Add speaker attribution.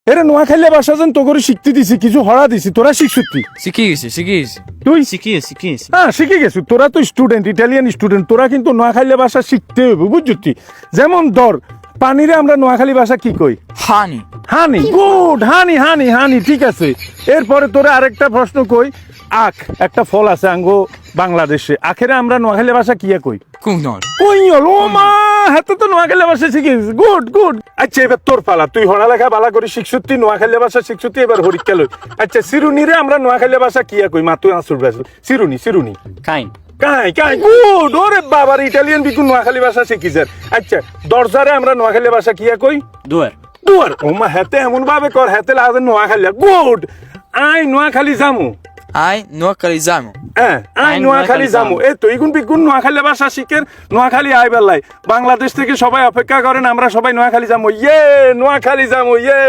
Speaker 1: এরে নোয়াখালী ভাষা যেন তো করে শিখতে দিছি কিছু হরা দিছি তোরা শিখছুতি
Speaker 2: শিখে গেছি
Speaker 1: তুই
Speaker 2: শিখিয়েছি
Speaker 1: হ্যাঁ শিখে গেছিস তোরা তো স্টুডেন্ট ইটালিয়ান স্টুডেন্ট তোরা কিন্তু নোয়াখালী ভাষা শিখতে হবে বুঝছি যেমন ধর পানিরে আমরা নোয়াখালী ভাষা কি কই
Speaker 2: হানি
Speaker 1: হানি গুড হানি হানি হানি ঠিক আছে এরপরে তোরা আরেকটা প্রশ্ন কই আখ একটা ফল আছে আঙ্গো বাংলাদেশে আখেরে আমরা নোয়াখালী ভাষা কিয়া কই
Speaker 2: কুনর
Speaker 1: কইল ও মা হাতে তো নোয়াখালী ভাষা শিখিস গুড গুড আচ্ছা এবার তোর পালা তুই পড়ালেখা বালা করে শিখছুতি নোয়াখালী ভাষা শিখছুতি এবার হরিকা লই আচ্ছা সিরুনিরে আমরা নোয়াখালী ভাষা কিয়া কই মাতুই আসুর ভাষা সিরুনি
Speaker 2: কাইন
Speaker 1: কাই গুড ওরে বাবার ইটালিয়ান বিকু নোয়াখালী ভাষা শিখিছেন আচ্ছা দরজারে আমরা নোয়াখালী ভাষা কিয়া কই
Speaker 2: দুয়ার
Speaker 1: দুয়ার ও মা হাতে এমন ভাবে কর হাতে লাজে নোয়াখালী গুড আই নোয়াখালী জামু
Speaker 2: আই নোয়াখালী যামু
Speaker 1: হ্যাঁ আই নোয়াখালী জামু এ তো ইগুন বিগুন নোয়াখালী ভাষা শিখেন নোয়াখালী আই বেলাই বাংলাদেশ থেকে সবাই অপেক্ষা করেন আমরা সবাই নোয়াখালী জামু ইয়ে নোয়াখালী জামু ইয়ে